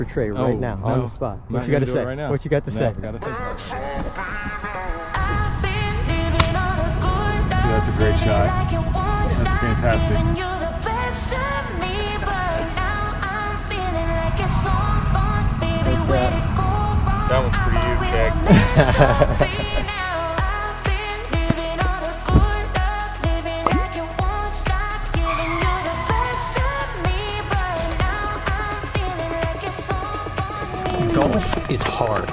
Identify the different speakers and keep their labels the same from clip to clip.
Speaker 1: Tray right now on the spot. What you got to say? Right now. What you got to say?
Speaker 2: Yeah, that's a great shot. That's fantastic. That one's for you, Kegs.
Speaker 1: Golf is hard.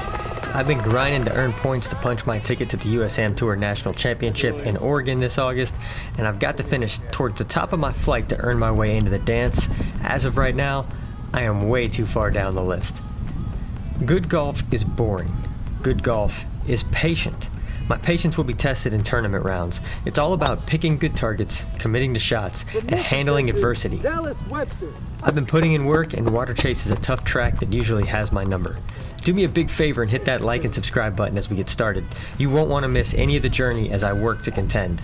Speaker 1: I've been grinding to earn points to punch my ticket to the USAM Tour National Championship in Oregon this August, and I've got to finish towards the top of my flight to earn my way into the dance. As of right now, I am way too far down the list. Good golf is boring. Good golf is patient. My patience will be tested in tournament rounds. It's all about picking good targets, committing to shots, and handling adversity. I've been putting in work, and Waterchase is a tough track that usually has my number. Do me a big favor and hit that like and subscribe button as we get started. You won't want to miss any of the journey as I work to contend.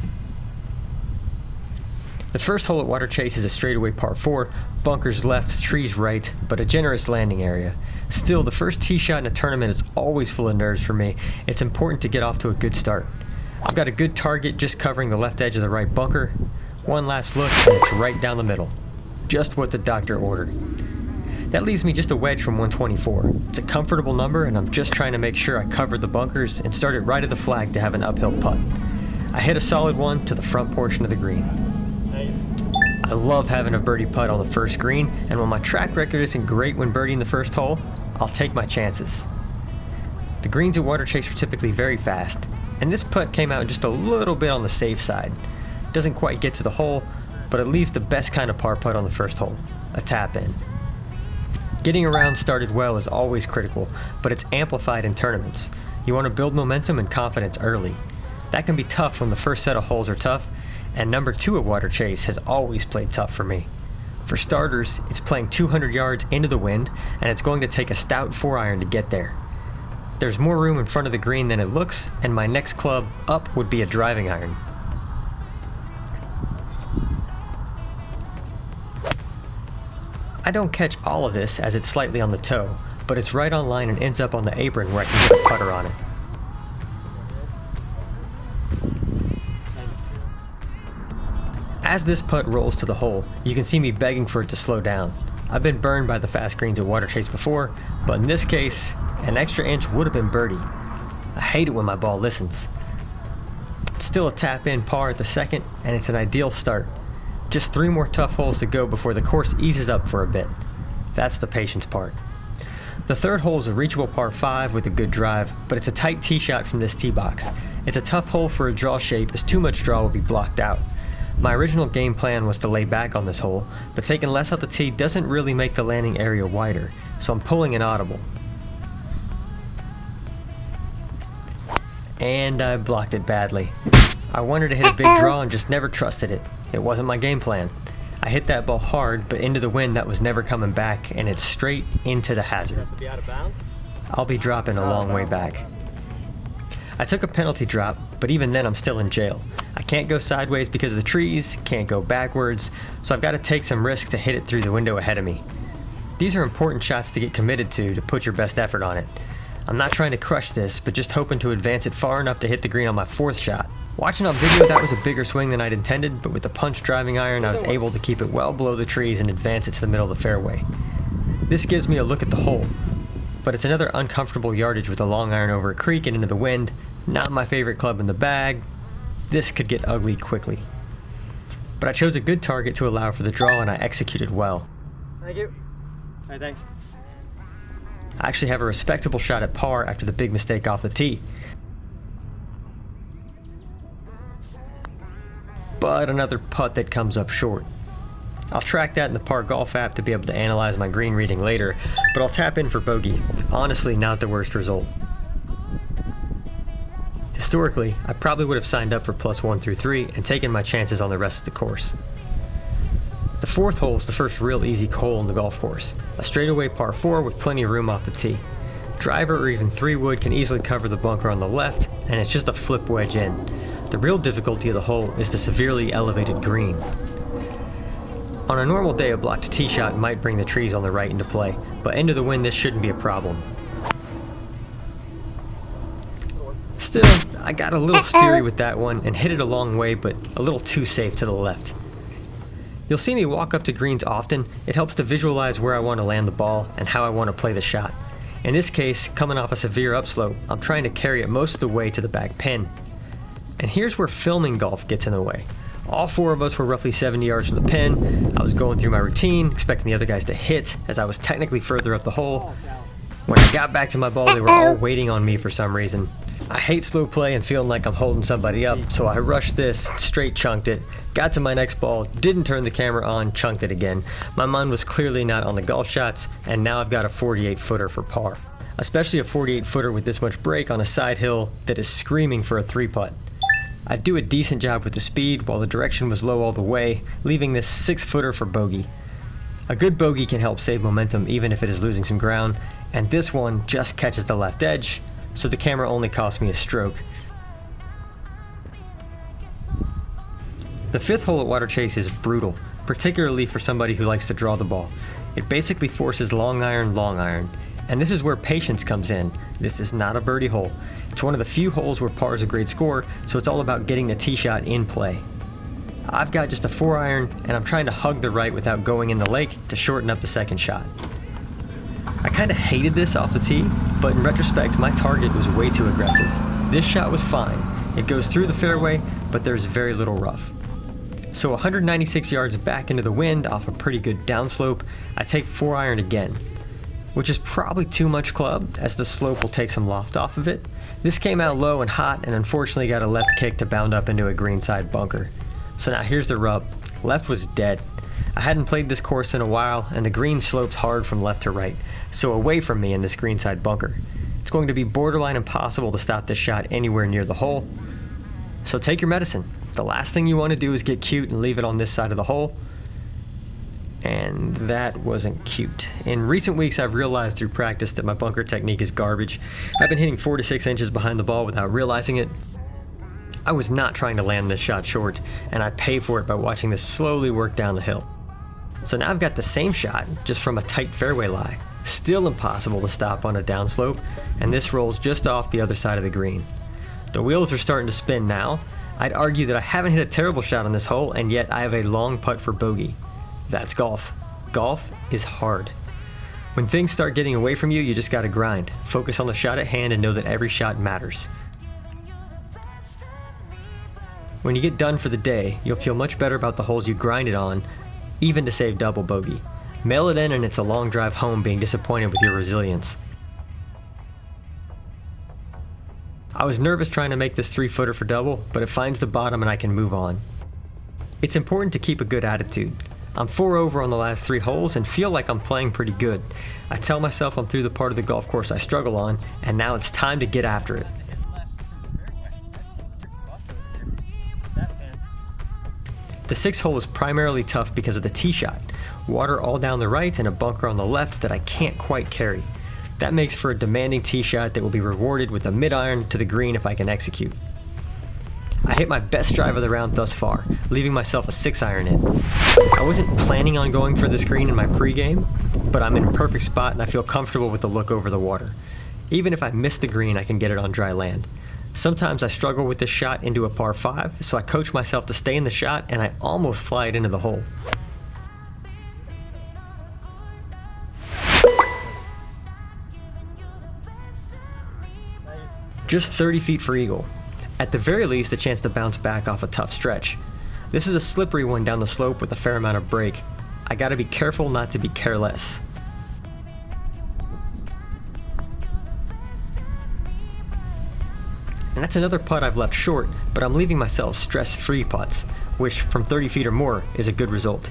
Speaker 1: The first hole at Waterchase is a straightaway par 4, bunkers left, trees right, but a generous landing area. Still, the first tee shot in a tournament is always full of nerves for me. It's important to get off to a good start. I've got a good target just covering the left edge of the right bunker. One last look, and it's right down the middle. Just what the doctor ordered. That leaves me just a wedge from 124. It's a comfortable number, and I'm just trying to make sure I covered the bunkers and started right at the flag to have an uphill putt. I hit a solid one to the front portion of the green. I love having a birdie putt on the first green, and while my track record isn't great when birdieing the first hole, I'll take my chances. The greens at Waterchase are typically very fast, and this putt came out just a little bit on the safe side. Doesn't quite get to the hole, but it leaves the best kind of par putt on the first hole, a tap in. Getting around started well is always critical, but it's amplified in tournaments. You want to build momentum and confidence early. That can be tough when the first set of holes are tough, and number 2 at Waterchase has always played tough for me. For starters, it's playing 200 yards into the wind, and it's going to take a stout 4-iron to get there. There's more room in front of the green than it looks, and my next club up would be a driving iron. I don't catch all of this as it's slightly on the toe, but it's right on line and ends up on the apron where I can get a putter on it. As this putt rolls to the hole, you can see me begging for it to slow down. I've been burned by the fast greens at Waterchase before, but in this case, an extra inch would have been birdie. I hate it when my ball listens. It's still a tap-in par at the second, and it's an ideal start. Just 3 more tough holes to go before the course eases up for a bit. That's the patience part. The third hole is a reachable par 5 with a good drive, but it's a tight tee shot from this tee box. It's a tough hole for a draw shape as too much draw will be blocked out. My original game plan was to lay back on this hole, but taking less out the tee doesn't really make the landing area wider, so I'm pulling an audible. And I blocked it badly. I wanted to hit a big draw and just never trusted it. It wasn't my game plan. I hit that ball hard, but into the wind that was never coming back, and it's straight into the hazard. I'll be dropping a long way back. I took a penalty drop, but even then I'm still in jail. I can't go sideways because of the trees, can't go backwards, so I've got to take some risk to hit it through the window ahead of me. These are important shots to get committed to put your best effort on it. I'm not trying to crush this, but just hoping to advance it far enough to hit the green on my 4th shot. Watching on video, that was a bigger swing than I'd intended, but with the punch driving iron, I was able to keep it well below the trees and advance it to the middle of the fairway. This gives me a look at the hole, but it's another uncomfortable yardage with a long iron over a creek and into the wind. Not my favorite club in the bag. This could get ugly quickly. But I chose a good target to allow for the draw, and I executed well.
Speaker 3: Thank you. Hey, thanks.
Speaker 1: I actually have a respectable shot at par after the big mistake off the tee. But another putt that comes up short. I'll track that in the Par Golf app to be able to analyze my green reading later, but I'll tap in for bogey. Honestly, not the worst result. Historically, I probably would have signed up for +1 through 3 and taken my chances on the rest of the course. The 4th hole is the first real easy hole in the golf course, a straightaway par 4 with plenty of room off the tee. Driver or even 3-wood can easily cover the bunker on the left, and it's just a flip wedge in. The real difficulty of the hole is the severely elevated green. On a normal day, a blocked tee shot might bring the trees on the right into play, but into the wind this shouldn't be a problem. Still, I got a little steery with that one and hit it a long way, but a little too safe to the left. You'll see me walk up to greens often. It helps to visualize where I want to land the ball and how I want to play the shot. In this case, coming off a severe upslope, I'm trying to carry it most of the way to the back pin. And here's where filming golf gets in the way. All four of us were roughly 70 yards from the pin. I was going through my routine, expecting the other guys to hit, as I was technically further up the hole. When I got back to my ball, they were all waiting on me for some reason. I hate slow play and feeling like I'm holding somebody up, so I rushed this, straight chunked it, got to my next ball, didn't turn the camera on, chunked it again. My mind was clearly not on the golf shots, and now I've got a 48-footer for par. Especially a 48-footer with this much break on a side hill that is screaming for a 3-putt. I do a decent job with the speed while the direction was low all the way, leaving this 6-footer for bogey. A good bogey can help save momentum even if it is losing some ground, and this one just catches the left edge, so the camera only cost me a stroke. The 5th hole at Waterchase is brutal, particularly for somebody who likes to draw the ball. It basically forces long iron, and this is where patience comes in. This is not a birdie hole. It's one of the few holes where par is a great score, so it's all about getting the tee shot in play. I've got just a 4-iron, and I'm trying to hug the right without going in the lake to shorten up the second shot. I kind of hated this off the tee, but in retrospect, my target was way too aggressive. This shot was fine. It goes through the fairway, but there's very little rough. So 196 yards back into the wind off a pretty good downslope, I take 4-iron again, which is probably too much club as the slope will take some loft off of it. This came out low and hot and unfortunately got a left kick to bound up into a greenside bunker. So now here's the rub. Left was dead. I hadn't played this course in a while and the green slopes hard from left to right, so away from me in this greenside bunker. It's going to be borderline impossible to stop this shot anywhere near the hole. So take your medicine. The last thing you want to do is get cute and leave it on this side of the hole. And that wasn't cute. In recent weeks, I've realized through practice that my bunker technique is garbage. I've been hitting 4 to 6 inches behind the ball without realizing it. I was not trying to land this shot short, and I pay for it by watching this slowly work down the hill. So now I've got the same shot, just from a tight fairway lie. Still impossible to stop on a downslope, and this rolls just off the other side of the green. The wheels are starting to spin now. I'd argue that I haven't hit a terrible shot on this hole, and yet I have a long putt for bogey. That's golf. Golf is hard. When things start getting away from you, you just gotta grind. Focus on the shot at hand and know that every shot matters. When you get done for the day, you'll feel much better about the holes you grinded on, even to save double bogey. Mail it in and it's a long drive home being disappointed with your resilience. I was nervous trying to make this 3-footer for double, but it finds the bottom and I can move on. It's important to keep a good attitude. I'm 4 over on the last 3 holes and feel like I'm playing pretty good. I tell myself I'm through the part of the golf course I struggle on, and now it's time to get after it. The 6th hole is primarily tough because of the tee shot. Water all down the right and a bunker on the left that I can't quite carry. That makes for a demanding tee shot that will be rewarded with a mid-iron to the green if I can execute. I hit my best drive of the round thus far, leaving myself a 6-iron in. I wasn't planning on going for this green in my pregame, but I'm in a perfect spot and I feel comfortable with the look over the water. Even if I miss the green, I can get it on dry land. Sometimes I struggle with this shot into a par 5, so I coach myself to stay in the shot and I almost fly it into the hole. Just 30 feet for eagle. At the very least, a chance to bounce back off a tough stretch. This is a slippery one down the slope with a fair amount of break. I gotta be careful not to be careless. And that's another putt I've left short, but I'm leaving myself stress-free putts, which from 30 feet or more is a good result.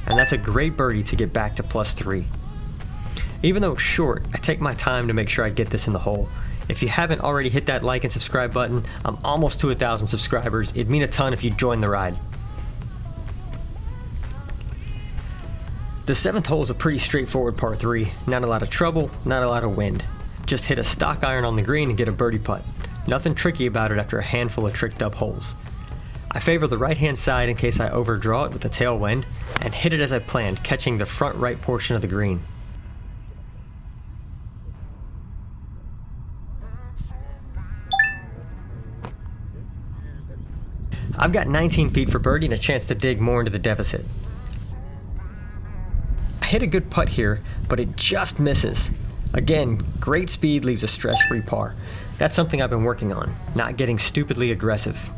Speaker 1: And that's a great birdie to get back to +3. Even though it's short, I take my time to make sure I get this in the hole. If you haven't already hit that like and subscribe button, I'm almost to 1,000 subscribers. It'd mean a ton if you join the ride. The 7th hole is a pretty straightforward par 3. Not a lot of trouble, not a lot of wind. Just hit a stock iron on the green and get a birdie putt. Nothing tricky about it after a handful of tricked up holes. I favor the right-hand side in case I overdraw it with the tailwind, and hit it as I planned, catching the front right portion of the green. I've got 19 feet for birdie and a chance to dig more into the deficit. I hit a good putt here, but it just misses. Again, great speed leaves a stress-free par. That's something I've been working on, not getting stupidly aggressive.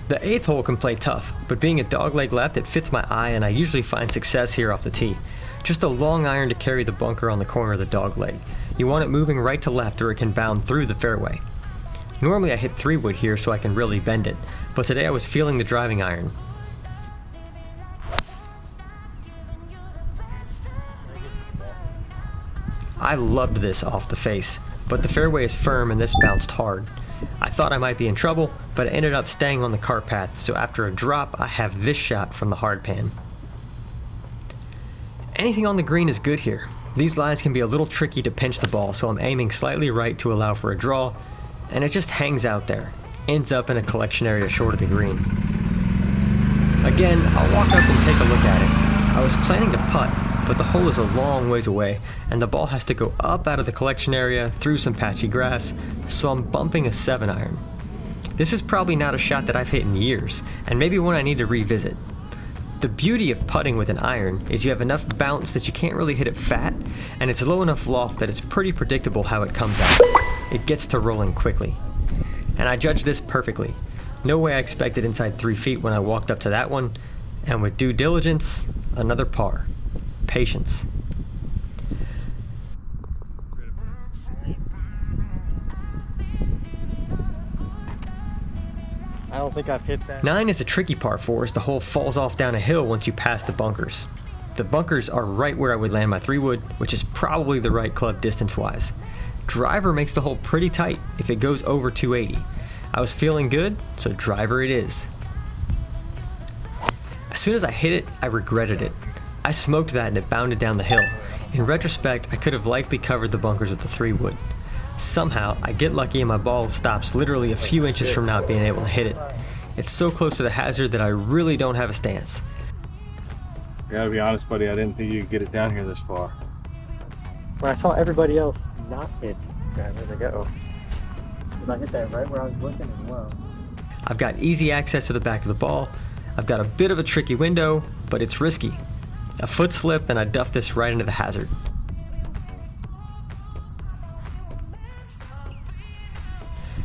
Speaker 1: The 8th hole can play tough, but being a dogleg left, it fits my eye and I usually find success here off the tee. Just a long iron to carry the bunker on the corner of the dogleg. You want it moving right to left or it can bound through the fairway. Normally I hit 3-wood here so I can really bend it, but today I was feeling the driving iron. I loved this off the face, but the fairway is firm and this bounced hard. I thought I might be in trouble, but it ended up staying on the cart path, so after a drop I have this shot from the hard pan. Anything on the green is good here. These lies can be a little tricky to pinch the ball, so I'm aiming slightly right to allow for a draw, and it just hangs out there. Ends up in a collection area short of the green. Again, I'll walk up and take a look at it. I was planning to putt, but the hole is a long ways away, and the ball has to go up out of the collection area through some patchy grass, so I'm bumping a 7-iron. This is probably not a shot that I've hit in years, and maybe one I need to revisit. The beauty of putting with an iron is you have enough bounce that you can't really hit it fat, and it's low enough loft that it's pretty predictable how it comes out. It gets to rolling quickly. And I judged this perfectly. No way I expected inside 3 feet when I walked up to that one, and with due diligence, another par. Patience.
Speaker 3: I don't think I've hit that.
Speaker 1: 9 is a tricky par 4 as the hole falls off down a hill once you pass the bunkers. The bunkers are right where I would land my 3-wood, which is probably the right club distance-wise. Driver makes the hole pretty tight if it goes over 280. I was feeling good, so driver it is. As soon as I hit it, I regretted it. I smoked that and it bounded down the hill. In retrospect, I could have likely covered the bunkers with the 3-wood. Somehow, I get lucky and my ball stops literally a few inches from not being able to hit it. It's so close to the hazard that I really don't have a stance.
Speaker 2: I gotta be honest, buddy, I didn't think you could get it down here this far.
Speaker 3: When I saw everybody else not hit, where'd they go? I hit that right where I was looking as well.
Speaker 1: I've got easy access to the back of the ball. I've got a bit of a tricky window, but it's risky. A foot slip and I duff this right into the hazard.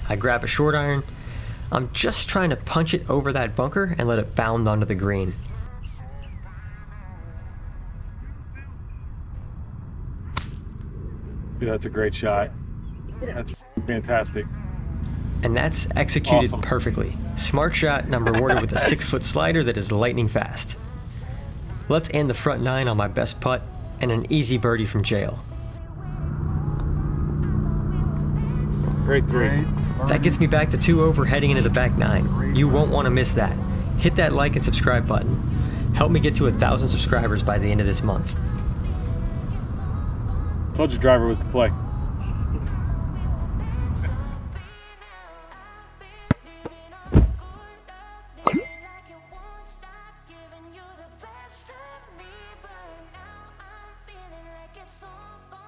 Speaker 1: I grab a short iron. I'm just trying to punch it over that bunker and let it bound onto the green.
Speaker 2: Dude, that's a great shot. That's fantastic.
Speaker 1: And that's executed
Speaker 2: Awesome.
Speaker 1: perfectly. Smart shot, and I'm rewarded with a 6-foot slider that is lightning fast. Let's end the front 9 on my best putt and an easy birdie from jail.
Speaker 2: Great 3.
Speaker 1: That gets me back to 2 over heading into the back 9. You won't want to miss that. Hit that like and subscribe button. Help me get to 1,000 subscribers by the end of this month.
Speaker 2: Told you driver was the play.